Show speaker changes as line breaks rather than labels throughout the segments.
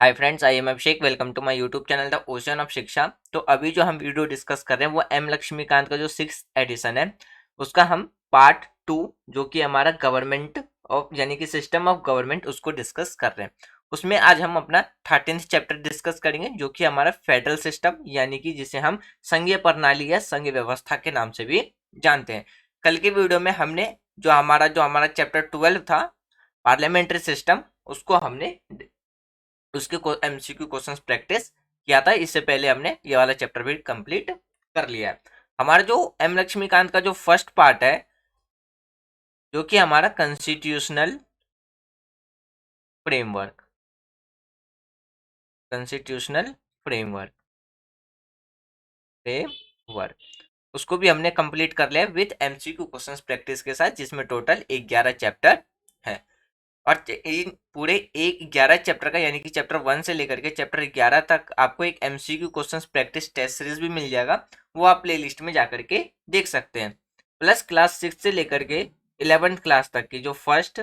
Hi friends, I am Abhishek. Welcome to my YouTube channel the ocean of Shiksha. तो अभी जो हम वीडियो डिस्कस कर रहे हैं वो एम लक्ष्मीकांत का जो 6th एडिशन है उसका हम पार्ट 2 जो कि हमारा गवर्नमेंट ऑफ यानी कि सिस्टम ऑफ गवर्नमेंट उसको डिस्कस कर रहे हैं। उसमें आज हम अपना 13th चैप्टर डिस्कस करेंगे जो कि हमारा फेडरल सिस्टम यानी कि जिसे हम संघीय प्रणाली या संघीय व्यवस्था के नाम से भी जानते हैं। कल के वीडियो में हमने जो हमारा चैप्टर 12 था पार्लियामेंट्री सिस्टम उसको हमने उसके एमसीक्यू क्वेश्चंस प्रैक्टिस किया था। इससे पहले हमने ये वाला चैप्टर भी कंप्लीट कर लिया है। हमारा जो एम लक्ष्मीकांत का जो फर्स्ट पार्ट है जो कि हमारा फ्रेमवर्क कंस्टिट्यूशनल फ्रेमवर्क फ्रेमवर्क उसको भी हमने कंप्लीट कर लिया विथ एमसीक्यू क्वेश्चंस प्रैक्टिस के साथ, जिसमें टोटल 11 चैप्टर है। और इन पूरे एक 11 चैप्टर का यानी कि चैप्टर 1 से लेकर के चैप्टर 11 तक आपको एक MCQ questions practice test series भी मिल जाएगा। वो आप प्ले लिस्ट में जाकर के देख सकते हैं। प्लस क्लास 6 से लेकर के 11th क्लास तक की जो फर्स्ट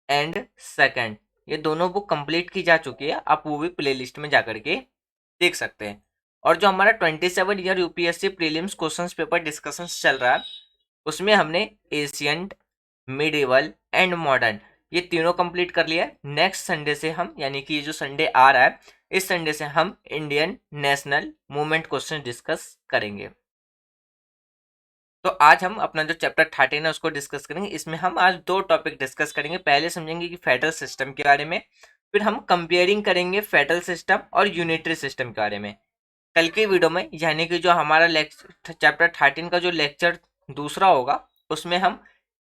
एंड सेकंड ये दोनों बुक कंप्लीट की जा चुकी है, आप वो भी प्ले लिस्ट में जाकर के देख सकते हैं। और जो हमारा 27 year UPSC prelims questions paper discussion चल रहा है उसमें हमने एशियंट, मिडिवल एंड मॉडर्न ये तीनों कंप्लीट कर लिया है। नेक्स्ट संडे से हम यानी कि ये जो संडे आ रहा है इस संडे से हम Indian national movement question discuss करेंगे। तो आज हम अपना जो चैप्टर 13 है उसको डिस्कस करेंगे। इसमें हम आज दो टॉपिक डिस्कस करेंगे। पहले समझेंगे कि फेडरल सिस्टम के बारे में, फिर हम कंपेयरिंग करेंगे फेडरल सिस्टम और यूनिटरी सिस्टम के बारे में। कल की वीडियो में यानी कि जो हमारा चैप्टर 13 का जो लेक्चर दूसरा होगा उसमें हम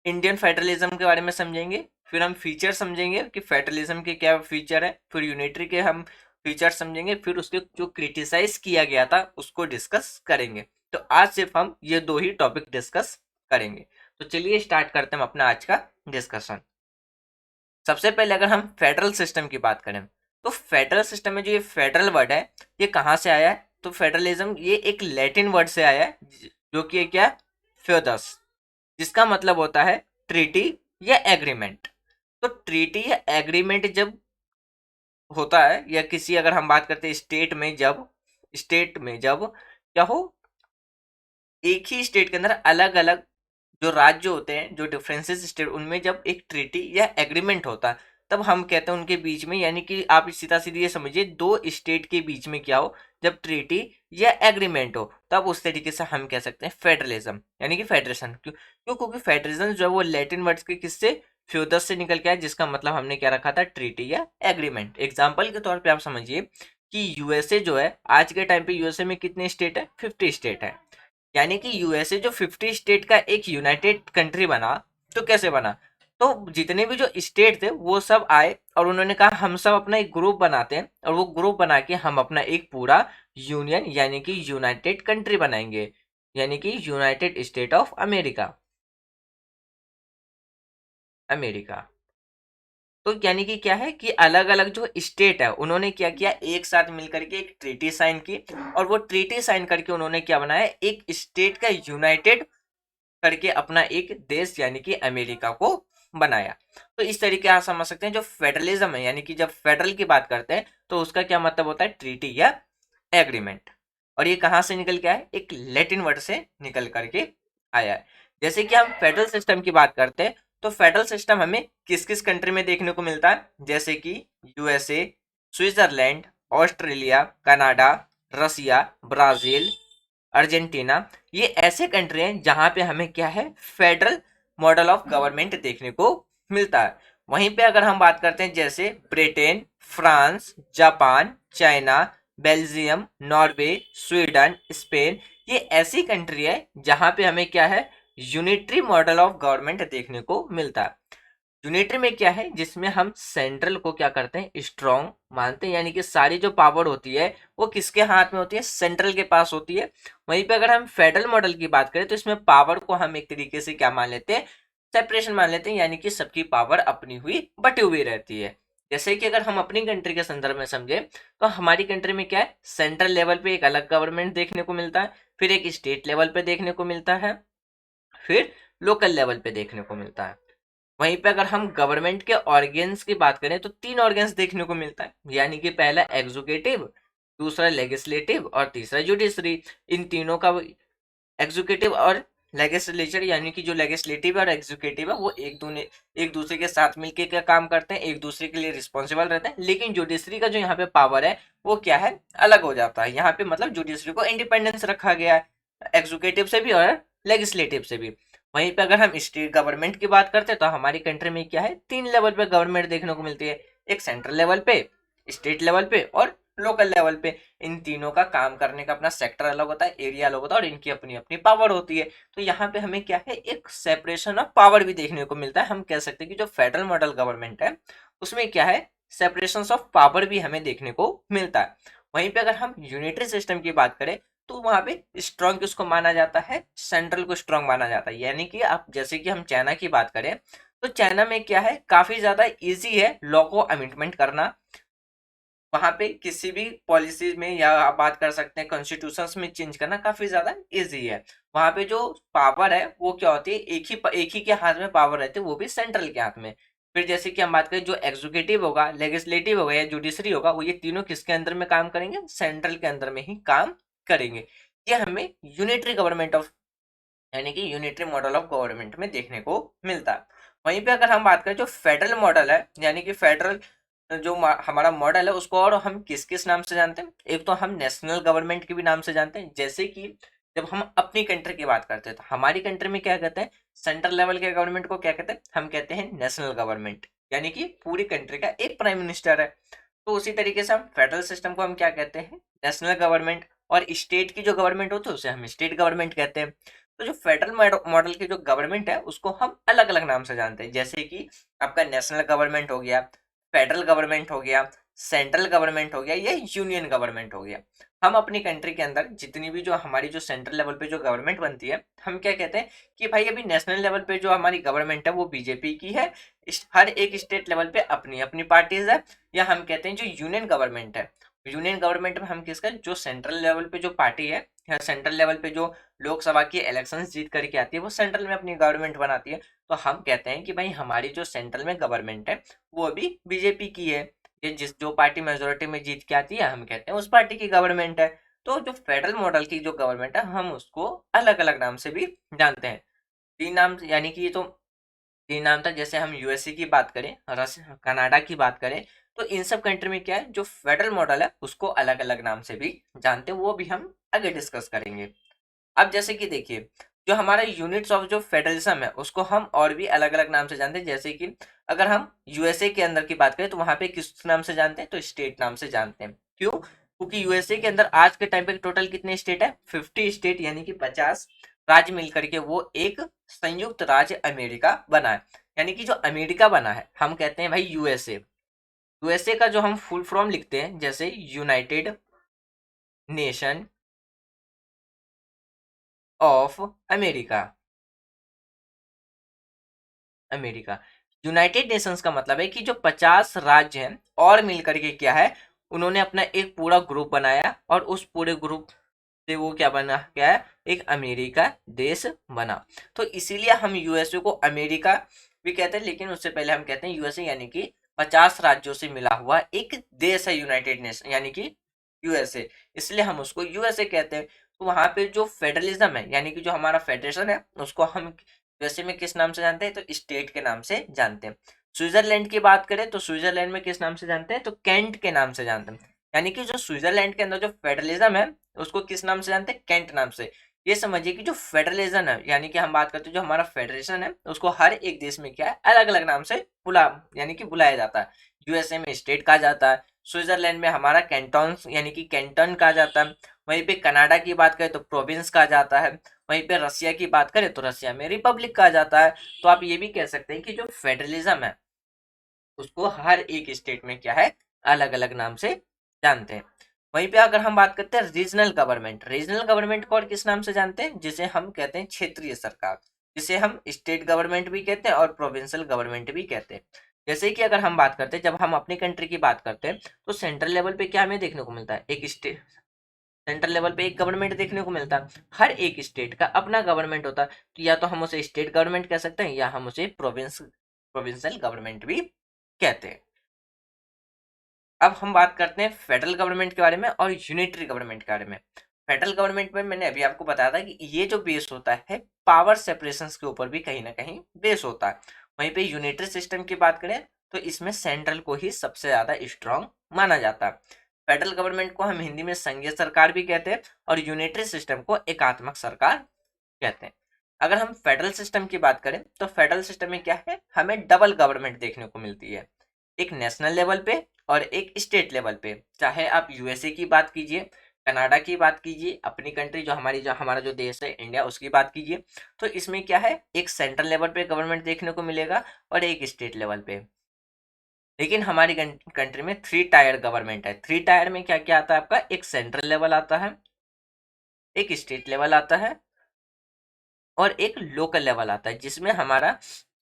इंडियन फेडरलिज्म के बारे में समझेंगे, फिर हम फीचर समझेंगे कि फेडरलिज्म के क्या फीचर है, फिर यूनिटरी के हम फीचर समझेंगे, फिर उसके जो क्रिटिसाइज किया गया था उसको डिस्कस करेंगे। तो आज सिर्फ हम ये दो ही टॉपिक डिस्कस करेंगे। तो चलिए स्टार्ट करते हैं अपना आज का डिस्कशन। सबसे पहले अगर हम फेडरल सिस्टम की बात करें तो फेडरल सिस्टम में जो ये फेडरल वर्ड है ये कहाँ से आया है? तो फेडरलिज्म ये एक लैटिन वर्ड से आया है जो कि क्या, फ्योदस, जिसका मतलब होता है ट्रीटी या एग्रीमेंट। तो ट्रीटी या एग्रीमेंट जब होता है या किसी अगर हम बात करते हैं स्टेट में जब क्या हो, एक ही स्टेट के अंदर अलग अलग जो राज्य होते हैं, जो डिफरेंसेस स्टेट, उनमें जब एक ट्रीटी या एग्रीमेंट होता है तब हम कहते हैं उनके बीच में, यानी कि आप सीधा सीधी ये समझिए दो स्टेट के बीच में क्या हो, जब ट्रीटी या एग्रीमेंट हो तब उस तरीके से हम कह सकते हैं फेडरलिज्म यानी कि फेडरेशन। क्यों? क्योंकि फेडरेशन जो है वो लैटिन वर्ड्स के किससे, फ्यूदस से निकल के आया, जिसका मतलब हमने क्या रखा था, ट्रीटी या एग्रीमेंट। एग्जाम्पल के तौर पर आप समझिए कि यूएसए जो है आज के टाइम पे यूएसए में कितने स्टेट है, 50 स्टेट है। यानी कि यूएसए जो 50 स्टेट का एक यूनाइटेड कंट्री बना, तो कैसे बना? तो जितने भी जो स्टेट थे वो सब आए और उन्होंने कहा हम सब अपना एक ग्रुप बनाते हैं और वो ग्रुप बना के हम अपना एक पूरा यूनियन यानी कि यूनाइटेड कंट्री बनाएंगे, यानी कि United state of America. America तो यानी कि क्या है कि अलग अलग जो स्टेट है उन्होंने क्या किया, एक साथ मिलकर के एक ट्रीटी साइन की और वो ट्रीटी साइन करके उन्होंने क्या बनाया, एक स्टेट का यूनाइटेड करके अपना एक देश यानी कि अमेरिका को बनाया। तो इस तरीके आप समझ सकते हैं जो फेडरलिज्म है यानी कि जब फेडरल की बात करते हैं तो उसका क्या मतलब होता है, ट्रीटी या एग्रीमेंट। और ये कहां से निकल के आया, एक लैटिन वर्ड से निकल करके आया है। जैसे कि हम फेडरल सिस्टम की बात करते हैं तो फेडरल सिस्टम हमें किस किस कंट्री में देखने को मिलता है, जैसे कि यूएसए, स्विट्जरलैंड, ऑस्ट्रेलिया, कनाडा, रसिया, ब्राजील, अर्जेंटीना, ये ऐसे कंट्री हैं जहां पे हमें क्या है, फेडरल मॉडल ऑफ गवर्नमेंट देखने को मिलता है। वहीं पे अगर हम बात करते हैं जैसे Britain, France, Japan, China, Belgium, Norway, Sweden, Spain, ये ऐसी कंट्री है जहां पे हमें क्या है, यूनिटरी मॉडल ऑफ गवर्नमेंट देखने को मिलता है। यूनिटरी में क्या है, जिसमें हम सेंट्रल को क्या करते हैं, स्ट्रॉन्ग मानते हैं, यानी कि सारी जो पावर होती है वो किसके हाथ में होती है, सेंट्रल के पास होती है। वहीं पे अगर हम फेडरल मॉडल की बात करें तो इसमें पावर को हम एक तरीके से क्या मान लेते हैं, सेपरेशन मान लेते हैं, यानी कि सबकी पावर अपनी हुई बटी हुई रहती है। जैसे कि अगर हम अपनी कंट्री के संदर्भ में समझे तो हमारी कंट्री में क्या है, सेंट्रल लेवल पे एक अलग गवर्नमेंट देखने को मिलता है, फिर एक स्टेट लेवल पे देखने को मिलता है, फिर लोकल लेवल पे देखने को मिलता है। वहीं पे अगर हम गवर्नमेंट के ऑर्गेन्स की बात करें तो 3 ऑर्गेन्स देखने को मिलता है, यानी कि पहला एग्जीक्यूटिव, दूसरा लेजिस्लेटिव और तीसरा जुडिशरी। इन तीनों का एग्जीक्यूटिव और लेजिस्लेचर यानी कि जो लेजिस्लेटिव और एग्जीक्यूटिव है वो एक दूसरे के साथ मिलकर क्या काम करते हैं, एक दूसरे के लिए रिस्पॉन्सिबल रहते हैं। लेकिन जुडिशरी का जो यहाँ पे पावर है वो क्या है, अलग हो जाता है। यहाँ पे मतलब जुडिशरी को इंडिपेंडेंस रखा गया है एग्जीक्यूटिव से भी और लेजिस्लेटिव से भी। वहीं पे अगर हम स्टेट गवर्नमेंट की बात करते हैं तो हमारी कंट्री में क्या है, 3 लेवल पे गवर्नमेंट देखने को मिलती है, एक सेंट्रल लेवल पे, स्टेट लेवल पे और लोकल लेवल पे। इन तीनों का काम करने का अपना सेक्टर अलग होता है, एरिया अलग होता है और इनकी अपनी अपनी पावर होती है। तो यहाँ पे हमें क्या है, एक सेपरेशन ऑफ पावर भी देखने को मिलता है। हम कह सकते हैं कि जो फेडरल मॉडल गवर्नमेंट है उसमें क्या है, सेपरेशन ऑफ पावर भी हमें देखने को मिलता है। वहीं पे अगर हम यूनिटरी सिस्टम की बात करें तो वहां पे स्ट्रांग किसको माना जाता है, सेंट्रल को स्ट्रांग माना जाता है। यानी कि आप जैसे कि हम चाइना की बात करें तो चाइना में क्या है, काफी ज्यादा इजी है लॉ को अमेंडमेंट करना। वहां पे किसी भी पॉलिसी में या आप बात कर सकते हैं कॉन्स्टिट्यूशंस में चेंज करना काफी ज्यादा इजी है। वहां पे जो पावर है वो क्या होती है, एक ही के हाथ में पावर रहती है, वो भी सेंट्रल के हाथ में। फिर जैसे कि हम बात करें जो एग्जीक्यूटिव होगा, लेजिस्लेटिव होगा या जुडिशरी होगा, वो ये तीनों किसके अंदर में काम करेंगे, सेंट्रल के अंदर में ही काम करेंगे। ये हमें यूनिटरी गवर्नमेंट ऑफ यानी कि यूनिटरी मॉडल ऑफ गवर्नमेंट में देखने को मिलता है। वहीं पे अगर हम बात करें जो फेडरल मॉडल है, यानी कि फेडरल जो हमारा मॉडल है उसको और हम किस किस नाम से जानते हैं, एक तो हम नेशनल गवर्नमेंट के भी नाम से जानते हैं। जैसे कि जब हम अपनी कंट्री की बात करते हैं तो हमारी कंट्री में क्या कहते हैं, सेंट्रल लेवल के गवर्नमेंट को क्या कहते हैं, हम कहते हैं नेशनल गवर्नमेंट, यानी कि पूरी कंट्री का एक प्राइम मिनिस्टर है। तो उसी तरीके से हम फेडरल सिस्टम को हम क्या कहते हैं, नेशनल गवर्नमेंट। और स्टेट की जो गवर्नमेंट होती है उसे हम स्टेट गवर्नमेंट कहते हैं। तो जो फेडरल मॉडल की जो गवर्नमेंट है उसको हम अलग अलग नाम से जानते हैं, जैसे कि आपका नेशनल गवर्नमेंट हो गया, फेडरल गवर्नमेंट हो गया, सेंट्रल गवर्नमेंट हो गया, या यूनियन गवर्नमेंट हो गया। हम अपनी कंट्री के अंदर जितनी भी जो हमारी जो सेंट्रल लेवल पे जो गवर्नमेंट बनती है, हम क्या कहते हैं कि भाई अभी नेशनल लेवल पे जो हमारी गवर्नमेंट है वो बीजेपी की है, हर एक स्टेट लेवल पे अपनी अपनी पार्टीज है। या हम कहते हैं जो यूनियन गवर्नमेंट है, यूनियन गवर्नमेंट में हम किसका, जो सेंट्रल लेवल पे जो पार्टी है या सेंट्रल लेवल पे जो लोकसभा की इलेक्शंस जीत करके आती है वो सेंट्रल में अपनी गवर्नमेंट बनाती है। तो हम कहते हैं कि भाई हमारी जो सेंट्रल में गवर्नमेंट है वो अभी बीजेपी की है। ये जो पार्टी मेजोरिटी में जीत के आती है हम कहते हैं उस पार्टी की गवर्नमेंट है। तो जो फेडरल मॉडल की जो गवर्नमेंट है हम उसको अलग अलग नाम से भी जानते हैं। 3 नाम यानी कि ये तो 3 नाम था। जैसे हम यूएसए की बात करें, कनाडा की बात करें, तो इन सब कंट्री में क्या है, जो फेडरल मॉडल है उसको अलग अलग नाम से भी जानते हैं, वो भी हम आगे डिस्कस करेंगे। अब जैसे कि देखिए, जो हमारा यूनिट्स ऑफ जो फेडरलिज्म है उसको हम और भी अलग अलग नाम से जानते हैं। जैसे कि अगर हम यूएसए के अंदर की बात करें तो वहां पे किस नाम से जानते हैं, तो स्टेट नाम से जानते हैं। क्यों, क्योंकि यूएसए के अंदर आज के टाइम पे टोटल कितने स्टेट है, 50 स्टेट, यानी कि 50 राज्य मिलकर के वो एक संयुक्त राज्य अमेरिका बना है। यानी कि जो अमेरिका बना है हम कहते हैं भाई यूएसए। यूएसए का जो हम फुल फॉर्म लिखते हैं, जैसे United nation of America. America, United Nations का मतलब है कि जो 50 राज्य हैं और मिलकर के क्या है, उन्होंने अपना एक पूरा ग्रुप बनाया और उस पूरे ग्रुप से वो क्या बना, क्या है, एक अमेरिका देश बना। तो इसीलिए हम यूएसए को अमेरिका भी कहते हैं, लेकिन उससे पहले हम कहते हैं यूएसए, यानी कि 50 राज्यों से मिला हुआ एक देश है यूनाइटेड नेशन, यानी कि यूएसए, इसलिए हम उसको यूएसए कहते हैं। तो वहां पे जो फेडरलिज्म है, यानी कि जो हमारा फेडरेशन है, उसको हम यूएसए में किस नाम से जानते हैं, तो स्टेट के नाम से जानते हैं। स्विट्जरलैंड की बात करें तो स्विट्जरलैंड में किस नाम से जानते हैं, तो कैंट के नाम से जानते हैं। यानी कि जो स्विट्जरलैंड के अंदर जो फेडरलिज्म है उसको किस नाम से जानते हैं, कैंट नाम से। ये समझिए कि जो फेडरलिज्म है, यानी कि हम बात करते हैं जो हमारा फेडरेशन है उसको हर एक देश में क्या है, अलग अलग नाम से यानी कि बुलाया जाता है। यूएसए में स्टेट कहा जाता है, स्विट्जरलैंड में हमारा कैंटन यानी कि कैंटन कहा जाता है। वहीं पे कनाडा की बात करें तो प्रोविंस कहा जाता है। वहीं पे रसिया की बात करें तो रसिया में रिपब्लिक कहा जाता है। तो आप ये भी कह सकते हैं कि जो फेडरलिज्म है उसको हर एक स्टेट में क्या है, अलग अलग नाम से जानते हैं। वहीं पे अगर हम बात करते हैं रीजनल गवर्नमेंट, रीजनल गवर्नमेंट को और किस नाम से जानते हैं, जिसे हम कहते हैं क्षेत्रीय सरकार, जिसे हम स्टेट गवर्नमेंट भी कहते हैं और प्रोविंशियल गवर्नमेंट भी कहते हैं। जैसे कि अगर हम बात करते हैं, जब हम अपनी कंट्री की बात करते हैं तो सेंट्रल लेवल पे क्या हमें देखने को मिलता है, एक स्टेट, सेंट्रल लेवल पे एक गवर्नमेंट देखने को मिलता है। हर एक स्टेट का अपना गवर्नमेंट होता है, तो या तो हम उसे स्टेट गवर्नमेंट कह सकते हैं या हम उसे प्रोविंस प्रोविंशियल गवर्नमेंट भी कहते हैं। अब हम बात करते हैं फेडरल गवर्नमेंट के बारे में और यूनिटरी गवर्नमेंट के बारे में। फेडरल गवर्नमेंट में मैंने अभी आपको बताया था कि ये जो बेस होता है पावर सेपरेशन के ऊपर भी कहीं ना कहीं बेस होता है। वहीं पे यूनिटरी सिस्टम की बात करें तो इसमें सेंट्रल को ही सबसे ज्यादा स्ट्रांग माना जाता है। फेडरल गवर्नमेंट को हम हिंदी में संघीय सरकार भी कहते हैं और यूनिटरी सिस्टम को एकात्मक सरकार कहते हैं। अगर हम फेडरल सिस्टम की बात करें तो फेडरल सिस्टम में क्या है, हमें डबल गवर्नमेंट देखने को मिलती है, एक नेशनल लेवल पे और एक स्टेट लेवल पे। चाहे आप यूएसए की बात कीजिए, कनाडा की बात कीजिए, अपनी कंट्री जो हमारा जो देश है इंडिया उसकी बात कीजिए, तो इसमें क्या है, एक सेंट्रल लेवल पे गवर्नमेंट देखने को मिलेगा और एक स्टेट लेवल पे। लेकिन हमारी कंट्री में थ्री टायर गवर्नमेंट है। थ्री टायर में क्या क्या आता है आपका, एक सेंट्रल लेवल आता है, एक स्टेट लेवल आता है और एक लोकल लेवल आता है, जिसमें हमारा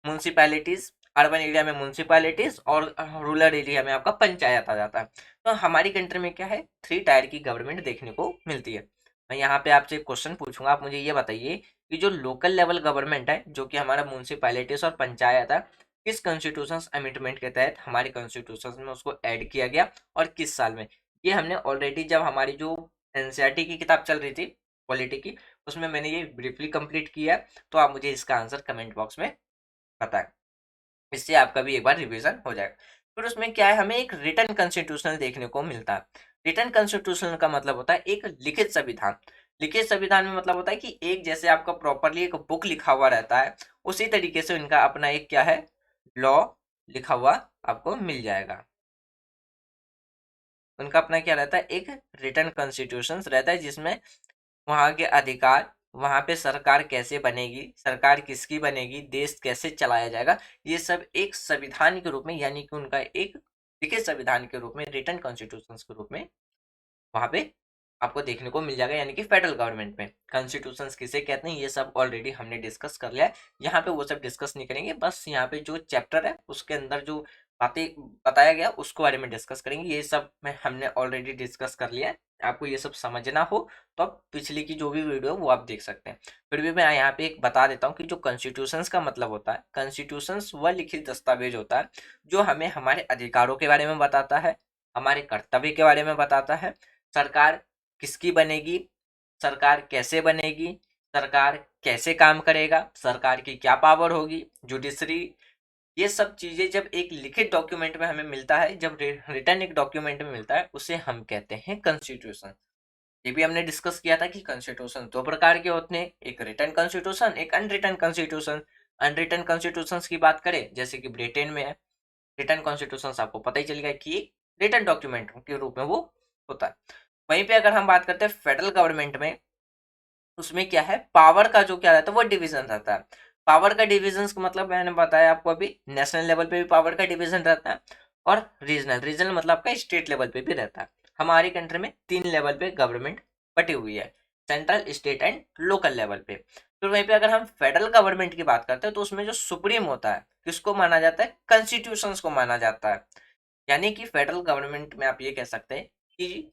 म्यूनसिपैलिटीज, अर्बन एरिया में म्यूनसिपैलिटीज और रूरल एरिया में आपका पंचायत आ जाता है। तो हमारी कंट्री में क्या है, थ्री टायर की गवर्नमेंट देखने को मिलती है। मैं यहाँ पे आपसे एक क्वेश्चन पूछूंगा, आप मुझे ये बताइए कि जो लोकल लेवल गवर्नमेंट है, जो कि हमारा म्यूनसिपैलिटीज और पंचायत है, किस कॉन्स्टिट्यूशन अमेंडमेंट के तहत हमारे कॉन्स्टिट्यूशन में उसको ऐड किया गया और किस साल में। ये हमने ऑलरेडी जब हमारी जो एनसीईआरटी की किताब चल रही थी पॉलिटी की, उसमें मैंने ये ब्रीफली कंप्लीट किया है। तो आप मुझे इसका आंसर कमेंट बॉक्स में बताएं, इससे आपका भी एक बार रिवीजन हो जाएगा। फिर उसमें क्या है, हमें एक रिटन कॉन्स्टिट्यूशनल देखने को मिलता है। रिटन कॉन्स्टिट्यूशनल का मतलब होता है एक लिखित संविधान। लिखित संविधान में मतलब होता है कि एक जैसे आपका प्रॉपरली एक बुक लिखा हुआ रहता है, उसी तरीके से इनका अपना एक क्या है, लॉ लिखा हुआ आपको मिल जाएगा। उनका अपना क्या रहता है, एक रिटन कॉन्स्टिट्यूशन रहता है, जिसमें वहाँ के अधिकार, वहाँ पे सरकार कैसे बनेगी, सरकार किसकी बनेगी, देश कैसे चलाया जाएगा, ये सब एक संविधान के रूप में, यानी कि उनका एक लिखित संविधान के रूप में, रिटन कॉन्स्टिट्यूशन के रूप में वहां पे आपको देखने को मिल जाएगा। यानी कि फेडरल गवर्नमेंट में कॉन्स्टिट्यूशंस किसे कहते हैं ये सब ऑलरेडी हमने डिस्कस कर लिया है, यहाँ पे वो सब डिस्कस नहीं करेंगे। बस यहाँ पे जो चैप्टर है उसके अंदर जो बातें बताया गया उसको बारे में डिस्कस करेंगे। ये सब में हमने ऑलरेडी डिस्कस कर लिया है। आपको ये सब समझना हो तो आप पिछली की जो भी वीडियो है वो आप देख सकते हैं। फिर भी मैं यहाँ पे एक बता देता हूँ कि जो कॉन्स्टिट्यूशंस का मतलब होता है, कॉन्स्टिट्यूशंस वह लिखित दस्तावेज होता है जो हमें हमारे अधिकारों के बारे में बताता है, हमारे कर्तव्य के बारे में बताता है, सरकार किसकी बनेगी, सरकार कैसे बनेगी, सरकार कैसे काम करेगा, सरकार की क्या पावर होगी, जुडिशरी, ये सब चीजें जब एक लिखित डॉक्यूमेंट में हमें मिलता है, जब रिटर्न एक डॉक्यूमेंट में मिलता है, उसे हम कहते हैं कॉन्स्टिट्यूशन। ये भी हमने डिस्कस किया था कि कॉन्स्टिट्यूशन दो प्रकार के होते हैं, एक रिटर्न कॉन्स्टिट्यूशन, एक अनरिटन कॉन्स्टिट्यूशन। अनरिटन कॉन्स्टिट्यूशन की बात करें जैसे कि ब्रिटेन में है, रिटर्न कॉन्स्टिट्यूशन आपको पता ही चल गया कि रिटर्न डॉक्यूमेंट के रूप में वो होता है। वहीं पे अगर हम बात करते हैं फेडरल गवर्नमेंट में, उसमें क्या है, पावर का जो क्या रहता है वो डिवीजन रहता है। पावर का डिवीजन का मतलब मैंने बताया आपको अभी, नेशनल लेवल पे भी पावर का डिवीजन रहता है और रीजनल, रीजनल मतलब आपका स्टेट लेवल पे भी रहता है। हमारी कंट्री में तीन लेवल पे गवर्नमेंट बटी हुई है, central, state and local level पे। फिर वहीं पे अगर हम फेडरल गवर्नमेंट की बात करते हैं तो उसमें जो सुप्रीम होता है किसको माना जाता है, कॉन्स्टिट्यूशन को माना जाता है। यानी कि फेडरल गवर्नमेंट में आप ये कह सकते हैं कि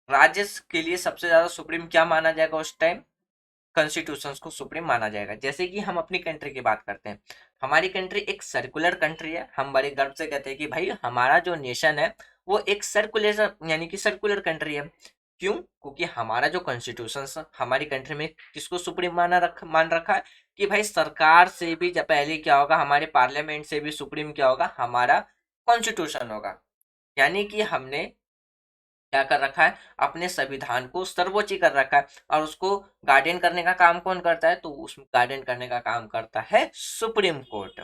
राज्य के लिए सबसे ज्यादा सुप्रीम क्या माना जाएगा उस टाइम, कॉन्स्टिट्यूशन को सुप्रीम माना जाएगा। जैसे कि हम अपनी कंट्री की बात करते हैं, हमारी कंट्री एक सर्कुलर कंट्री है। हम बड़े गर्व से कहते हैं कि भाई हमारा जो नेशन है वो एक सर्कुलर, यानी कि सर्कुलर कंट्री है। क्यों, क्योंकि हमारा जो कॉन्स्टिट्यूशन हमारी कंट्री में किसको सुप्रीम मान रखा है कि भाई सरकार से भी जब पहले क्या होगा, हमारे पार्लियामेंट से भी सुप्रीम क्या होगा, हमारा कॉन्स्टिट्यूशन होगा। यानी कि हमने क्या कर रखा है, अपने संविधान को सर्वोच्च कर रखा है। और उसको गार्डियन करने का काम कौन करता है, तो उस गार्डियन करने का काम करता है सुप्रीम कोर्ट।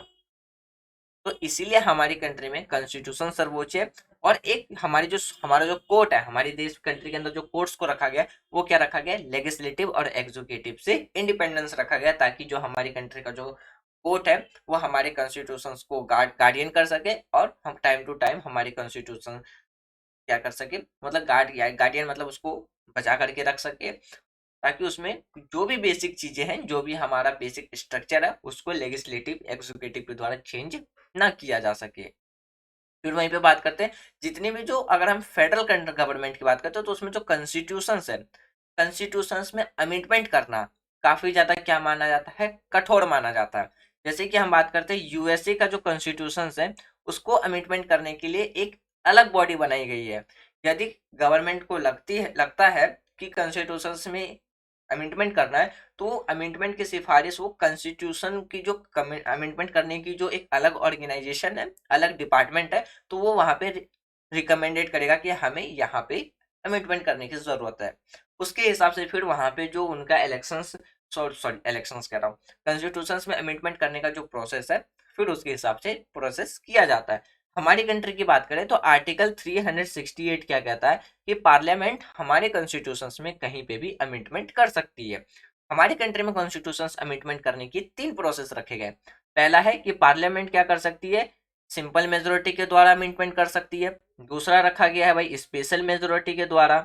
तो इसीलिए हमारी कंट्री में कॉन्स्टिट्यूशन सर्वोच्च है। और एक हमारा जो कोर्ट है, हमारी देश कंट्री के अंदर जो कोर्ट्स को रखा गया वो क्या रखा गया, लेजिस्लेटिव और एग्जीक्यूटिव से इंडिपेंडेंस रखा गया, ताकि जो हमारी कंट्री का जो कोर्ट है वो हमारे कॉन्स्टिट्यूशन को गार्डियन कर सके और हम टाइम टू टाइम हमारे कॉन्स्टिट्यूशन क्या कर सके, मतलब गार्डियन मतलब उसको बचा करके रख सके, ताकि उसमें जो भी बेसिक चीजें हैं, जो भी हमारा बेसिक स्ट्रक्चर है, उसको लेजिस्लेटिव एग्जीक्यूटिव के द्वारा चेंज ना किया जा सके। फिर वहीं पे बात करते हैं जितनी भी जो, अगर हम फेडरल गवर्नमेंट की बात करते हैं तो उसमें जो कॉन्स्टिट्यूशन है, कॉन्स्टिट्यूशन में अमेंडमेंट करना काफी ज्यादा क्या माना जाता है, कठोर माना जाता है। जैसे कि हम बात करते हैं यूएसए का जो कॉन्स्टिट्यूशन है उसको अमेंडमेंट करने के लिए एक अलग बॉडी बनाई गई है। यदि गवर्नमेंट को लगता है कि कॉन्स्टिट्यूशन में अमेंडमेंट करना है, तो अमेंडमेंट की सिफारिश वो कॉन्स्टिट्यूशन की जो अमेंडमेंट करने की जो एक अलग ऑर्गेनाइजेशन है, अलग डिपार्टमेंट है, तो वो वहां पे रिकमेंडेड करेगा कि हमें यहाँ पे अमेंडमेंट करने की जरूरत है। उसके हिसाब से फिर वहां पे जो उनका इलेक्शंस, सॉरी इलेक्शंस कह रहा हूँ, कॉन्स्टिट्यूशन में अमेंडमेंट करने का जो प्रोसेस है, फिर उसके हिसाब से प्रोसेस किया जाता है। हमारी कंट्री की बात करें तो आर्टिकल 368 क्या कहता है कि पार्लियामेंट हमारे कॉन्स्टिट्यूशन में कहीं पे भी अमेंडमेंट कर सकती है। हमारी कंट्री में कॉन्स्टिट्यूशन अमेंडमेंट करने की 3 प्रोसेस रखे गए। पहला है कि पार्लियामेंट क्या कर सकती है, सिंपल मेजोरिटी के द्वारा अमेंडमेंट कर सकती है। दूसरा रखा गया है भाई स्पेशल मेजोरिटी के द्वारा।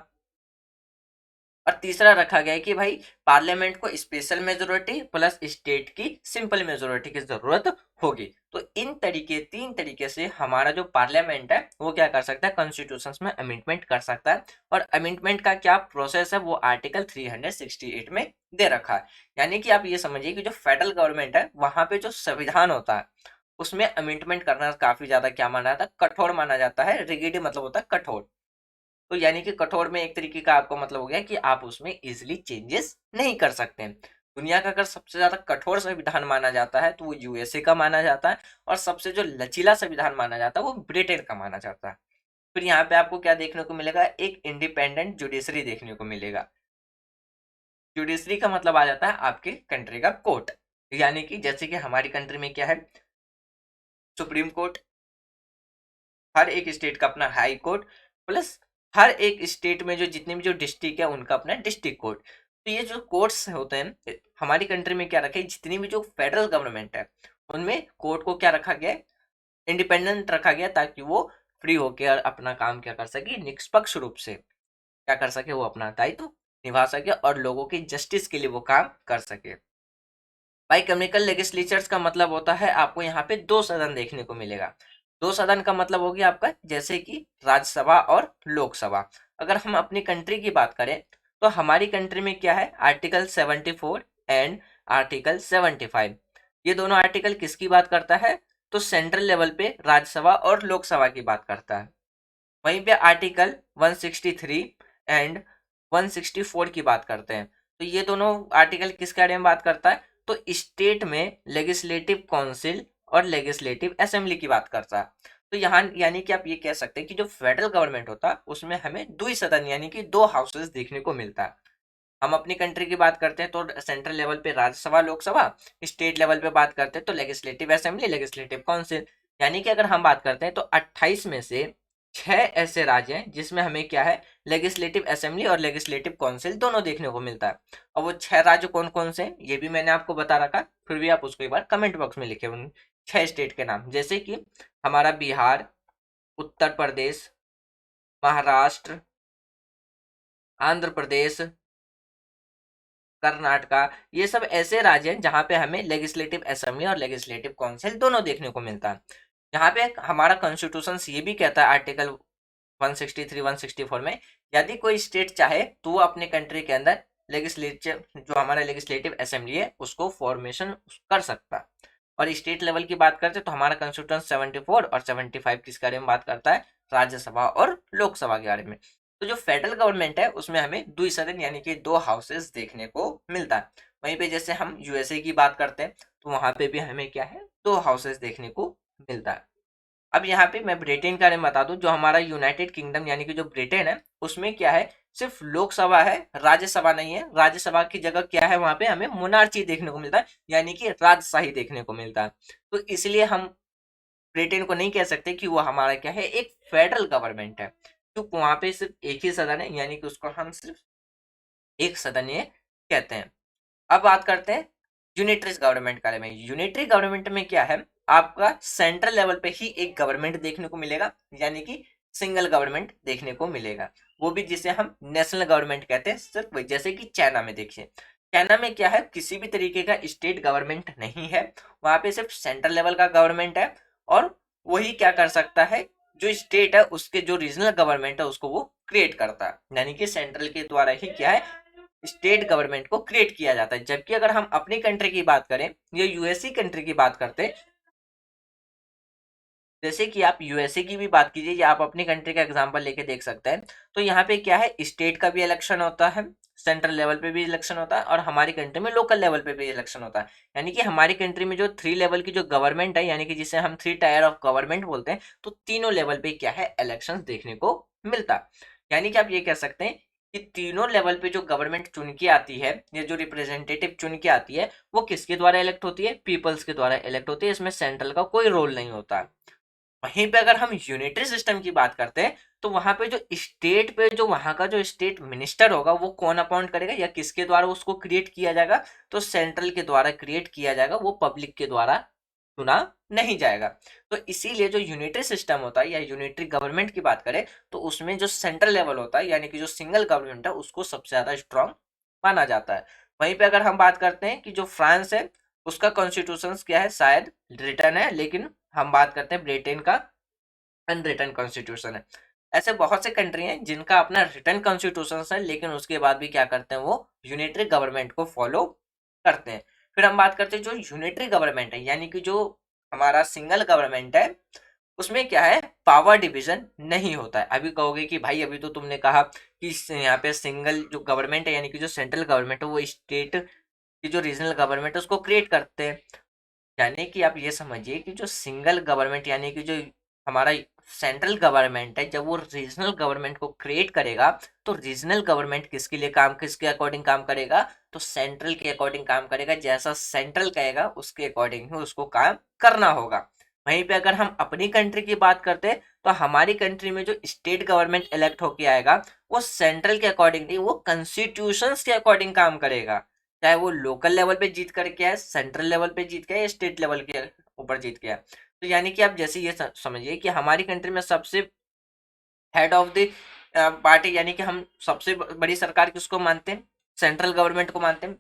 और तीसरा रखा गया है कि भाई पार्लियामेंट को स्पेशल मेजोरिटी प्लस स्टेट की सिंपल मेजोरिटी की जरूरत होगी। तो इन तरीके 3 तरीके से हमारा जो पार्लियामेंट है वो क्या कर सकता है, कॉन्स्टिट्यूशन में अमेंडमेंट कर सकता है। और अमेंडमेंट का क्या प्रोसेस है वो आर्टिकल 368 में दे रखा है। यानी कि आप ये समझिए कि जो फेडरल गवर्नमेंट है वहां पे जो संविधान होता है उसमें अमेंडमेंट करना काफी ज्यादा क्या माना जाता है, कठोर माना जाता है। रिगिड मतलब होता है कठोर। तो यानी कि कठोर में एक तरीके का आपको मतलब हो गया कि आप उसमें इजिली चेंजेस नहीं कर सकते हैं। दुनिया का अगर सबसे ज्यादा कठोर संविधान माना जाता है तो वो यूएसए का माना जाता है, और सबसे जो लचीला संविधान माना जाता है वो ब्रिटेन का माना जाता है। फिर यहाँ पे आपको क्या देखने को मिलेगा, एक इंडिपेंडेंट जुडिशरी देखने को मिलेगा। जुडिशरी का मतलब आ जाता है आपके कंट्री का कोर्ट। यानी कि जैसे कि हमारी कंट्री में क्या है, सुप्रीम कोर्ट, हर एक स्टेट का अपना हाई कोर्ट, प्लस हर एक स्टेट में जो जितने भी जो डिस्ट्रिक्ट है उनका अपना डिस्ट्रिक्ट कोर्ट। तो ये जो कोर्ट्स होते हैं हमारी कंट्री में क्या रखे, जितनी भी जो फेडरल गवर्नमेंट है उनमें कोर्ट को क्या रखा गया है, इंडिपेंडेंट रखा गया, ताकि वो फ्री होकर अपना काम क्या कर सके, निष्पक्ष रूप से क्या कर सके, वो अपना दायित्व निभा सके और लोगों की जस्टिस के लिए वो काम कर सके। बाइकैमिकल लेजिस्लेचर्स का मतलब होता है आपको यहाँ पे 2 सदन देखने को मिलेगा। 2 सदन का मतलब हो गया आपका जैसे कि राज्यसभा और लोकसभा। अगर हम अपनी कंट्री की बात करें तो हमारी कंट्री में क्या है, आर्टिकल 74 एंड आर्टिकल 75। ये दोनों आर्टिकल किसकी बात करता है, तो सेंट्रल लेवल पे राज्यसभा और लोकसभा की बात करता है। वहीं पे आर्टिकल 163 एंड 164 की बात करते हैं। तो ये दोनों आर्टिकल किसके बारे में बात करता है, तो स्टेट में लेजिस्लेटिव काउंसिल और लेजिस्लेटिव असेंबली की बात करता है। तो यहाँ यानी कि आप ये कह सकते हैं कि जो फेडरल गवर्नमेंट होता है उसमें हमें 2 सदन यानी कि 2 हाउसेस देखने को मिलता है। हम अपनी कंट्री की बात करते हैं तो सेंट्रल लेवल पे राज्यसभा लोकसभा, स्टेट लेवल पे बात करते हैं तो लेजिस्लेटिव असेंबली लेजिस्लेटिव काउंसिल। यानी कि अगर हम बात करते हैं तो 28 में से 6 ऐसे राज्य हैं जिसमें हमें क्या है, लेजिस्लेटिव असेंबली और लेजिस्लेटिव काउंसिल दोनों देखने को मिलता है। और वो 6 राज्य कौन कौन से हैं ये भी मैंने आपको बता रखा, फिर भी आप उसको एक बार कमेंट बॉक्स में लिखे उन 6 स्टेट के नाम, जैसे कि हमारा बिहार, उत्तर प्रदेश, महाराष्ट्र, आंध्र प्रदेश, कर्नाटका। ये सब ऐसे राज्य हैं जहां पे हमें लेजिस्लेटिव असेंबली और लेजिस्लेटिव काउंसिल दोनों देखने को मिलता है। यहाँ पे हमारा कॉन्स्टिट्यूशन ये भी कहता है आर्टिकल 163 164 में, यदि कोई स्टेट चाहे तो वो अपने कंट्री के अंदर लेजिस्लेटिव जो हमारा लेजिस्लेटिव असेंबली है उसको फॉर्मेशन कर सकता है। और स्टेट लेवल की बात करते हैं तो हमारा कॉन्स्टिट्यूशन 74 और 75 किस बारे में बात करता है, राज्यसभा और लोकसभा के बारे में। तो जो फेडरल गवर्नमेंट है उसमें हमें 2 सदन यानी कि 2 हाउसेस देखने को मिलता है। वहीं पे जैसे हम यूएसए की बात करते हैं तो वहां पे भी हमें क्या है, 2 हाउसेस देखने को मिलता है। अब यहाँ पे मैं ब्रिटेन के बारे में बता दूं, जो हमारा यूनाइटेड किंगडम यानी कि जो ब्रिटेन है उसमें क्या है, सिर्फ लोकसभा है, राज्यसभा नहीं है। राज्यसभा की जगह क्या है, वहां पे हमें मोनार्ची देखने को मिलता है, यानी कि राजशाही देखने को मिलता है। तो इसलिए हम ब्रिटेन को नहीं कह सकते कि वो हमारा क्या है, एक फेडरल गवर्नमेंट है, क्योंकि वहां पे सिर्फ एक ही सदन है, यानी कि उसको हम सिर्फ एक सदनीय कहते हैं। अब बात करते हैं यूनिटरी गवर्नमेंट के बारे में। यूनिटरी गवर्नमेंट में क्या है, आपका सेंट्रल लेवल पे ही एक गवर्नमेंट देखने को मिलेगा, यानी कि सिंगल गवर्नमेंट देखने को मिलेगा, वो भी जिसे हम नेशनल गवर्नमेंट कहते हैं। सिर्फ जैसे कि चाइना में देखिए, चाइना में क्या है, किसी भी तरीके का स्टेट गवर्नमेंट नहीं है, वहां पे सिर्फ सेंट्रल लेवल का गवर्नमेंट है। और वही क्या कर सकता है, जो स्टेट है उसके जो रीजनल गवर्नमेंट है उसको वो क्रिएट करता है, यानी कि सेंट्रल के द्वारा ही क्या है, स्टेट गवर्नमेंट को क्रिएट किया जाता है। जबकि अगर हम अपनी कंट्री की बात करें या यूएसए कंट्री की बात करते हैं, जैसे कि आप यूएसए की भी बात कीजिए या आप अपनी कंट्री का एग्जांपल लेके देख सकते हैं, तो यहाँ पे क्या है, स्टेट का भी इलेक्शन होता है, सेंट्रल लेवल पे भी इलेक्शन होता है और हमारी कंट्री में लोकल लेवल पे भी इलेक्शन होता है। यानी कि हमारी कंट्री में जो 3 लेवल की जो गवर्नमेंट है, यानी कि जिसे हम 3 टायर ऑफ गवर्नमेंट बोलते हैं, तो तीनों लेवल पे क्या है, इलेक्शन देखने को मिलता है। यानी कि आप ये कह सकते हैं कि तीनों लेवल पे जो गवर्नमेंट चुन के आती है या जो रिप्रेजेंटेटिव चुन के आती है, वो किसके द्वारा इलेक्ट होती है, पीपल्स के द्वारा इलेक्ट होती है। इसमें सेंट्रल का कोई रोल नहीं होता। वहीं पे अगर हम यूनिटरी सिस्टम की बात करते हैं, तो वहां पे जो स्टेट पे जो वहां का जो स्टेट मिनिस्टर होगा, वो कौन अपॉइंट करेगा या किसके द्वारा उसको क्रिएट किया जाएगा, तो सेंट्रल के द्वारा क्रिएट किया जाएगा, वो पब्लिक के द्वारा चुना नहीं जाएगा। तो इसीलिए जो यूनिटरी सिस्टम होता है या यूनिटरी गवर्नमेंट की बात करें, तो उसमें जो सेंट्रल लेवल होता है, यानी कि जो सिंगल गवर्नमेंट है, उसको सबसे ज्यादा स्ट्रांग माना जाता है। वहीं पे अगर हम बात करते हैं कि जो फ्रांस है, उसका कॉन्स्टिट्यूशन क्या है, शायद रिटर्न है, लेकिन हम बात करते हैं ब्रिटेन का अनरिटन कॉन्स्टिट्यूशन है। ऐसे बहुत से कंट्री हैं जिनका अपना रिटर्न कॉन्स्टिट्यूशन है, लेकिन उसके बाद भी क्या करते हैं, वो यूनिटरी गवर्नमेंट को फॉलो करते हैं। फिर हम बात करते हैं जो यूनिटरी गवर्नमेंट है, यानी कि जो हमारा सिंगल गवर्नमेंट है, उसमें क्या है, पावर डिवीजन नहीं होता है। अभी कहोगे कि भाई अभी तो तुमने कहा कि यहाँ पे सिंगल जो गवर्नमेंट है, यानी कि जो सेंट्रल गवर्नमेंट है, वो स्टेट की जो रीजनल गवर्नमेंट है उसको क्रिएट करते हैं। यानी कि आप ये समझिए कि जो सिंगल गवर्नमेंट, यानी कि जो हमारा सेंट्रल गवर्नमेंट है, जब वो रीजनल गवर्नमेंट को क्रिएट करेगा, तो रीजनल गवर्नमेंट किसके लिए काम, किसके अकॉर्डिंग काम करेगा, तो सेंट्रल के अकॉर्डिंग काम करेगा। जैसा सेंट्रल कहेगा उसके अकॉर्डिंग ही उसको काम करना होगा। वहीं पे अगर हम अपनी कंट्री की बात करते हैं, तो हमारी कंट्री में जो स्टेट गवर्नमेंट इलेक्ट होके आएगा, वो सेंट्रल के अकॉर्डिंग नहीं, वो कॉन्स्टिट्यूशंस के अकॉर्डिंग काम करेगा। चाहे वो लोकल लेवल पे जीत करके आए, सेंट्रल लेवल पे जीत के आए, स्टेट लेवल के ऊपर जीत के आए। तो यानी कि आप जैसे ये समझिए कि हमारी कंट्री में सबसे हेड ऑफ द पार्टी, यानी कि हम सबसे बड़ी सरकार किसको मानते हैं, सेंट्रल गवर्नमेंट को मानते हैं।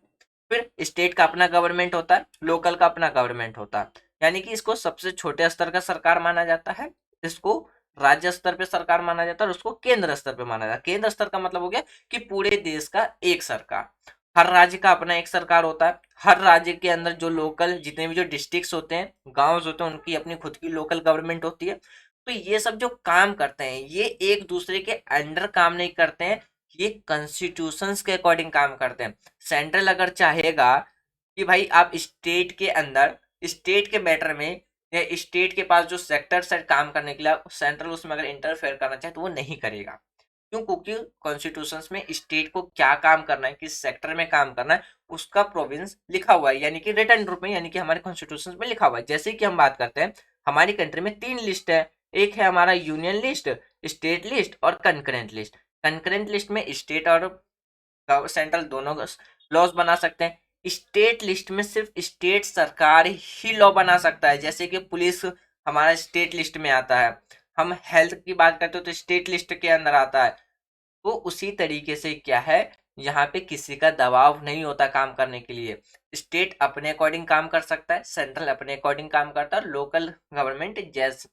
फिर स्टेट का अपना गवर्नमेंट होता है, लोकल का अपना गवर्नमेंट होता है। यानी कि इसको सबसे छोटे स्तर का सरकार माना जाता है, इसको राज्य स्तर पे सरकार माना जाता है और उसको केंद्र स्तर पे माना जाता है। केंद्र स्तर का मतलब हो गया कि पूरे देश का एक सरकार। हर राज्य का अपना एक सरकार होता है। हर राज्य के अंदर जो लोकल जितने भी जो डिस्ट्रिक्ट्स होते हैं, गांव होते हैं, उनकी अपनी खुद की लोकल गवर्नमेंट होती है। तो ये सब जो काम करते हैं, ये एक दूसरे के अंडर काम नहीं करते हैं, ये कॉन्स्टिट्यूशंस के अकॉर्डिंग काम करते हैं। सेंट्रल अगर चाहेगा कि भाई आप स्टेट के अंदर, स्टेट के मैटर में या स्टेट के पास जो सेक्टर्स है काम करने के लिए, सेंट्रल उसमें अगर इंटरफेयर करना चाहे तो वो नहीं करेगा। क्यों? क्योंकि कॉन्स्टिट्यूशंस में स्टेट को क्या काम करना है, किस सेक्टर में काम करना है, उसका प्रोविंस लिखा हुआ है, यानी कि रिटर्न रूप में, यानी कि हमारे कॉन्स्टिट्यूशन में लिखा हुआ है। जैसे कि हम बात करते हैं, हमारी कंट्री में 3 लिस्ट है। एक है हमारा यूनियन लिस्ट, स्टेट लिस्ट और कंकरेंट लिस्ट। कंकरेंट लिस्ट में स्टेट और सेंट्रल दोनों लॉज बना सकते हैं। स्टेट लिस्ट में सिर्फ स्टेट सरकार ही लॉ बना सकता है। जैसे कि पुलिस हमारा स्टेट लिस्ट में आता है, हम हेल्थ की बात करते हो तो स्टेट लिस्ट के अंदर आता है। तो उसी तरीके से क्या है, यहाँ पे किसी का दबाव नहीं होता काम करने के लिए। स्टेट अपने अकॉर्डिंग काम कर सकता है, सेंट्रल अपने अकॉर्डिंग काम करता है, लोकल गवर्नमेंट जैसे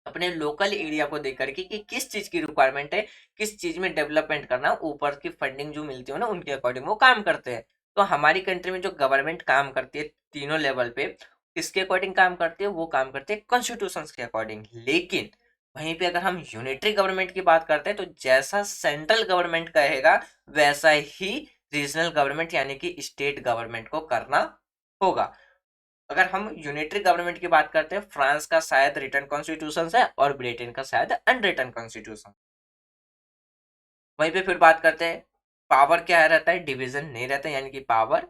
अपने लोकल एरिया को देख करके कि किस चीज की रिक्वायरमेंट है, किस चीज में डेवलपमेंट करना, ऊपर की फंडिंग जो मिलती है ना, उनके अकॉर्डिंग वो काम करते हैं। तो हमारी कंट्री में जो गवर्नमेंट काम करती है तीनों लेवल पे, किसके अकॉर्डिंग काम करती है, वो काम करते हैं कॉन्स्टिट्यूशन के अकॉर्डिंग। लेकिन वहीं पे अगर हम यूनिटरी गवर्नमेंट की बात करते हैं, तो जैसा सेंट्रल गवर्नमेंट कहेगा वैसा ही रीजनल गवर्नमेंट यानी कि स्टेट गवर्नमेंट को करना होगा। अगर हम यूनिटरी गवर्नमेंट की बात करते हैं, फ्रांस का शायद रिटर्न कॉन्स्टिट्यूशन है और ब्रिटेन का शायद अनरिटर्न कॉन्स्टिट्यूशन। वहीं पे फिर बात करते हैं, पावर क्या रहता है, डिवीजन नहीं रहता, यानी कि पावर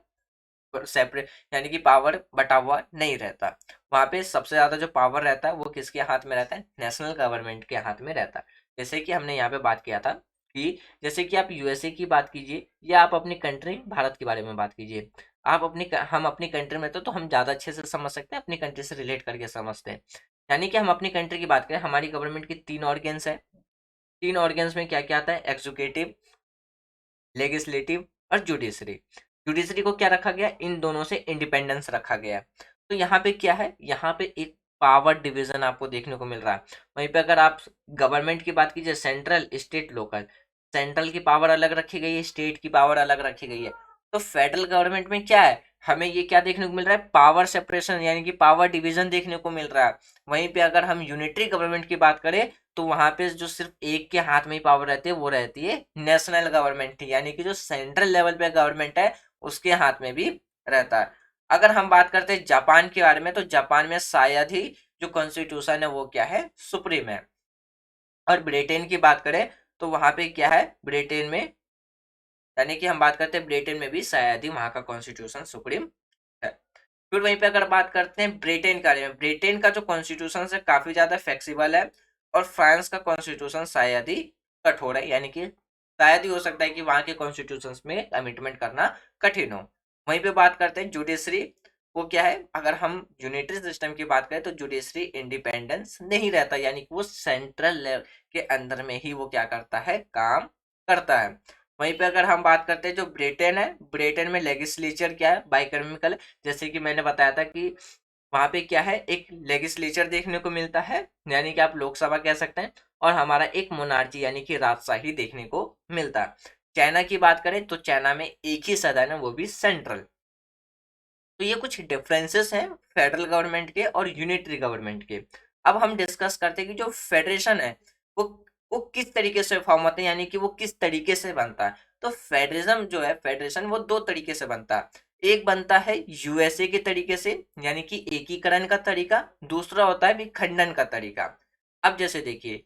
सेपरेट, यानी कि पावर बटा हुआ नहीं रहता। वहां पे सबसे ज्यादा जो पावर रहता है वो किसके हाथ में रहता है, नेशनल गवर्नमेंट के हाथ में रहता है। जैसे कि हमने यहाँ पे बात किया था कि जैसे कि आप यूएसए की बात कीजिए या आप अपनी कंट्री भारत के बारे में बात कीजिए। आप अपनी हम अपनी कंट्री में तो हम ज्यादा अच्छे से समझ सकते हैं, अपनी कंट्री से रिलेट करके समझते हैं। यानी कि हम अपनी कंट्री की बात करें, हमारी गवर्नमेंट की 3 ऑर्गेन्स है। 3 ऑर्गेन्स में क्या क्या आता है, एग्जीक्यूटिव, लेगिस्लेटिव और जुडिशरी। जुडिशरी को क्या रखा गया, इन दोनों से इंडिपेंडेंस रखा गया। तो यहाँ पे क्या है, यहाँ पे एक पावर डिवीजन आपको देखने को मिल रहा है। वहीं पे अगर आप गवर्नमेंट की बात कीजिए, सेंट्रल, स्टेट, लोकल। सेंट्रल की पावर अलग रखी गई है, स्टेट की पावर अलग रखी गई है। तो फेडरल गवर्नमेंट में क्या है, हमें ये क्या देखने को मिल रहा है, पावर सेपरेशन यानी कि पावर डिवीजन देखने को मिल रहा है। वहीं पे अगर हम यूनिटरी गवर्नमेंट की बात करें तो वहां पे जो सिर्फ एक के हाथ में ही पावर रहती है वो रहती है नेशनल गवर्नमेंट की, यानी कि जो सेंट्रल लेवल पे गवर्नमेंट है उसके हाथ में भी रहता है। अगर हम बात करते हैं जापान के बारे में तो जापान में शायद ही जो कॉन्स्टिट्यूशन है वो क्या है, सुप्रीम है। और ब्रिटेन की बात करें तो वहां पे क्या है, ब्रिटेन में यानी कि हम बात करते हैं ब्रिटेन में भी शायद ही वहां का कॉन्स्टिट्यूशन सुप्रीम है। फिर वहीं पे अगर बात करते हैं ब्रिटेन के बारे में, ब्रिटेन का जो कॉन्स्टिट्यूशन है काफी ज्यादा फ्लेक्सिबल है। और फ्रांस का कॉन्स्टिट्यूशन शायद ही कठोर है, यानी कि शायद ही हो सकता है कि वहां के कॉन्स्टिट्यूशन में कमिटमेंट करना कठिन हो। वहीं पे बात करते हैं जुडिशरी, वो क्या है, अगर हम यूनिटरी सिस्टम की बात करें तो जुडिशरी इंडिपेंडेंस नहीं रहता, यानी कि वो सेंट्रल के अंदर में ही वो क्या करता है, काम करता है। वहीं पे अगर हम बात करते हैं जो ब्रिटेन है, ब्रिटेन में लेजिस्लेचर क्या है, बाइकर्मिकल, जैसे कि मैंने बताया था कि वहां पे क्या है, एक लेजिस्लेचर देखने को मिलता है, यानी कि आप लोकसभा कह सकते हैं, और हमारा एक मोनार्ची यानी कि राजशाही देखने को मिलता है। चाइना की बात करें तो चाइना में एक ही सदन है, वो भी सेंट्रल। तो ये कुछ डिफरेंसेस हैं फेडरल गवर्नमेंट के और यूनिटरी गवर्नमेंट के। अब हम डिस्कस करते हैं कि जो फेडरेशन है वो वो किस तरीके से फॉर्म होते हैं, यानी कि वो किस तरीके से बनता है। तो फेडरलिज्म जो है, फेडरेशन वो दो तरीके से बनता है। एक बनता है यूएसए के तरीके से, यानी कि एकीकरण का तरीका, दूसरा होता है विखंडन का तरीका। अब जैसे देखिए,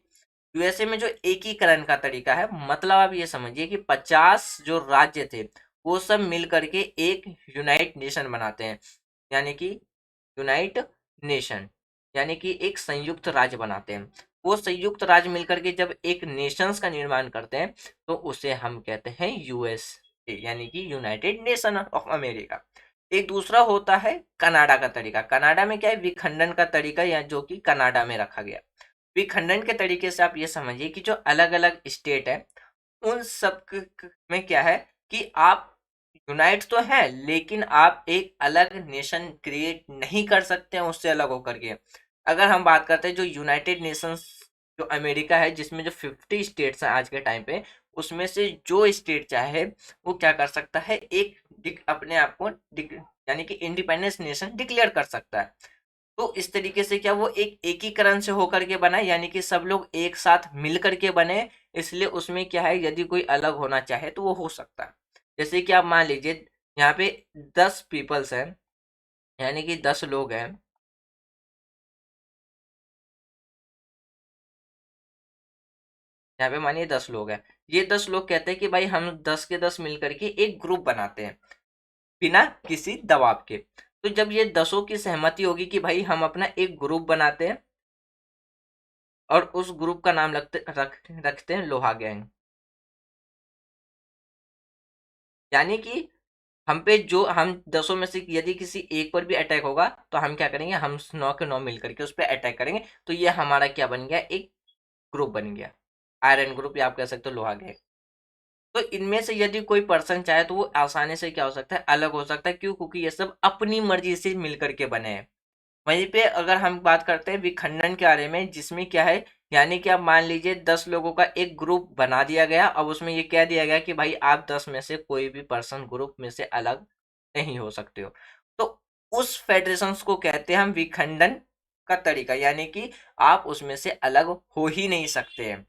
यूएसए में जो एकीकरण का तरीका है, मतलब आप ये समझिए कि 50 जो राज्य थे वो सब मिल करके एक यूनाइट नेशन बनाते हैं, यानी कि यूनाइट नेशन, यानी कि एक संयुक्त राज्य बनाते हैं। वो संयुक्त राज्य मिलकर के जब एक नेशंस का निर्माण करते हैं तो उसे हम कहते हैं यूएसए, यानी कि यूनाइटेड नेशन ऑफ अमेरिका। एक दूसरा होता है कनाडा का तरीका। कनाडा में क्या है, विखंडन का तरीका, या जो कि कनाडा में रखा गया। विखंडन के तरीके से आप ये समझिए कि जो अलग अलग स्टेट है उन सब में क्या है कि आप यूनाइट तो है लेकिन आप एक अलग नेशन क्रिएट नहीं कर सकते हैं उससे अलग होकर के। अगर हम बात करते हैं जो यूनाइटेड नेशंस जो अमेरिका है, जिसमें जो 50 स्टेट्स हैं आज के टाइम पे, उसमें से जो स्टेट चाहे वो क्या कर सकता है, अपने आप को यानी कि इंडिपेंडेंस नेशन डिक्लेयर कर सकता है। तो इस तरीके से क्या वो एक एकीकरण से होकर के बना, यानी कि सब लोग एक साथ मिल करके बने, इसलिए उसमें क्या है, यदि कोई अलग होना चाहे तो वो हो सकता है। जैसे कि आप मान लीजिए यहाँ पे 10 पीपल्स हैं, यानी कि 10 लोग हैं। यहाँ पे मानिए 10 लोग हैं, ये 10 लोग कहते हैं कि भाई हम 10 के 10 मिल करके एक ग्रुप बनाते हैं बिना किसी दबाव के। तो जब ये दसों की सहमति होगी कि भाई हम अपना एक ग्रुप बनाते हैं और उस ग्रुप का नाम रखते हैं लोहा गैंग, यानी कि हम पे जो हम दसों में से यदि किसी एक पर भी अटैक होगा तो हम क्या करेंगे, हम 9 के 9 मिल करके उस पर अटैक करेंगे। तो ये हमारा क्या बन गया, एक ग्रुप बन गया, आयरन ग्रुप, या आप कह सकते हो लोहा गैंग। तो इनमें से यदि कोई पर्सन चाहे तो वो आसानी से क्या हो सकता है, अलग हो सकता है। क्यों? क्योंकि ये सब अपनी मर्जी से मिल करके बने हैं। वहीं पे अगर हम बात करते हैं विखंडन के बारे में, जिसमें क्या है, यानी कि आप मान लीजिए 10 लोगों का एक ग्रुप बना दिया गया। अब उसमें ये कह दिया गया कि भाई आप 10 में से कोई भी पर्सन ग्रुप में से अलग नहीं हो सकते हो। तो उस फेडरेशन को कहते हैं हम विखंडन का तरीका, यानी कि आप उसमें से अलग हो ही नहीं सकते हैं।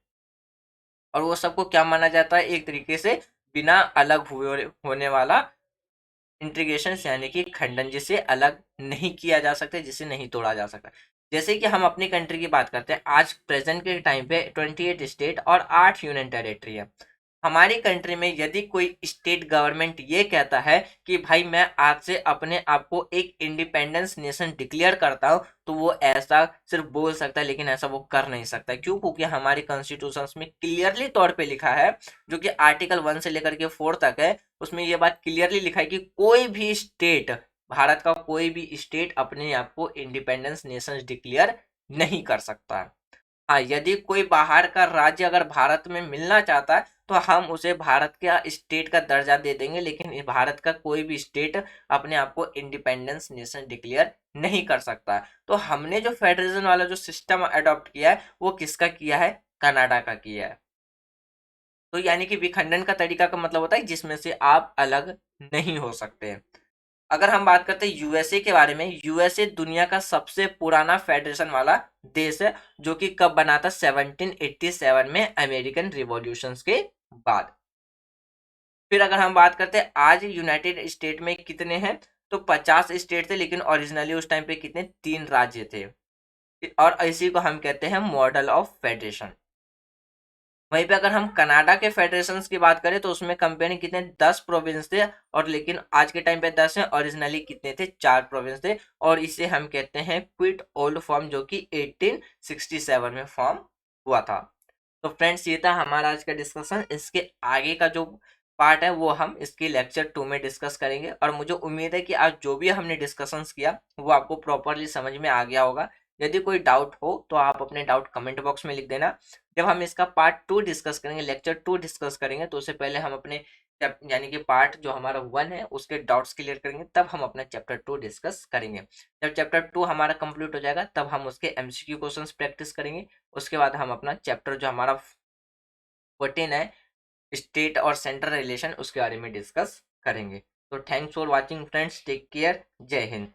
और वो सबको क्या माना जाता है, एक तरीके से बिना अलग हुए होने वाला इंटीग्रेशन, यानी कि खंडन, जिसे अलग नहीं किया जा सकता, जिसे नहीं तोड़ा जा सकता। जैसे कि हम अपनी कंट्री की बात करते हैं, आज प्रेजेंट के टाइम पे 28 स्टेट और 8 यूनियन टेरिटरी है। हमारी कंट्री में यदि कोई स्टेट गवर्नमेंट ये कहता है कि भाई मैं आज से अपने आप को एक इंडिपेंडेंस नेशन डिक्लेयर करता हूँ, तो वो ऐसा सिर्फ बोल सकता है लेकिन ऐसा वो कर नहीं सकता। क्यों? क्योंकि हमारे कॉन्स्टिट्यूशन में क्लियरली तौर पे लिखा है, जो कि आर्टिकल 1 से लेकर के 4 तक है, उसमें ये बात क्लियरली लिखा है कि कोई भी स्टेट, भारत का कोई भी स्टेट अपने आप को इंडिपेंडेंस नेशन डिक्लेयर नहीं कर सकता। हाँ, यदि कोई बाहर का राज्य अगर भारत में मिलना चाहता है तो हम उसे भारत का स्टेट का दर्जा दे देंगे, लेकिन भारत का कोई भी स्टेट अपने आप को इंडिपेंडेंस नेशन डिक्लेयर नहीं कर सकता। तो हमने जो फेडरलिज्म वाला जो सिस्टम अडॉप्ट किया है वो किसका किया है, कनाडा का किया है। तो यानी कि विखंडन का तरीका का मतलब होता है जिसमें से आप अलग नहीं हो सकते। अगर हम बात करते हैं यूएसए के बारे में, यूएसए दुनिया का सबसे पुराना फेडरेशन वाला देश है, जो कि कब बना था? 1787 में, अमेरिकन रिवॉल्यूशन के बाद। फिर अगर हम बात करते हैं आज यूनाइटेड स्टेट में कितने हैं, तो 50 स्टेट थे, लेकिन ओरिजिनली उस टाइम पे कितने? 3 राज्य थे। और इसी को हम कहते हैं मॉडल ऑफ फेडरेशन। वहीं पे अगर हम कनाडा के फेडरेशन की बात करें तो उसमें कंपेनी कितने? 10 प्रोविंस थे, और लेकिन आज के टाइम पे 10 हैं, ओरिजिनली कितने थे? 4 प्रोविंस थे। और इसे हम कहते हैं क्विट ओल्ड फॉर्म, जो कि 1867 में फॉर्म हुआ था। तो फ्रेंड्स, ये था हमारा आज का डिस्कशन। इसके आगे का जो पार्ट है वो हम इसके लेक्चर 2 में डिस्कस करेंगे, और मुझे उम्मीद है कि आज जो भी हमने डिस्कशंस किया वो आपको प्रॉपरली समझ में आ गया होगा। यदि कोई डाउट हो तो आप अपने डाउट कमेंट बॉक्स में लिख देना। जब हम इसका पार्ट 2 डिस्कस करेंगे, लेक्चर 2 डिस्कस करेंगे, तो उससे पहले हम अपने यानी कि पार्ट जो हमारा 1 है उसके डाउट्स क्लियर करेंगे, तब हम अपना चैप्टर 2 डिस्कस करेंगे। जब चैप्टर 2 हमारा कंप्लीट हो जाएगा तब हम उसके एमसीक्यू क्वेश्चंस प्रैक्टिस करेंगे। उसके बाद हम अपना चैप्टर जो हमारा 14 है, स्टेट और सेंट्रल रिलेशन, उसके बारे में डिस्कस करेंगे। तो thanks for watching friends, take care, जय हिंद।